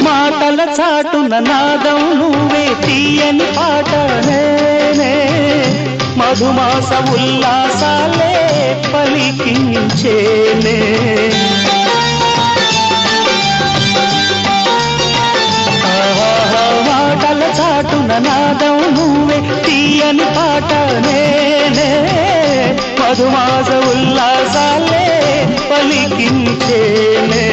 మాటల చాటున నాదం నువ్వే తీయని పాట నేనే మధుమాస ఉల్లాసాలే పలికించేనే మాటల చాటున నాదం నువ్వే తీయని పాట నేనే మధుమాస ఉల్లాసాలే పలికించేనే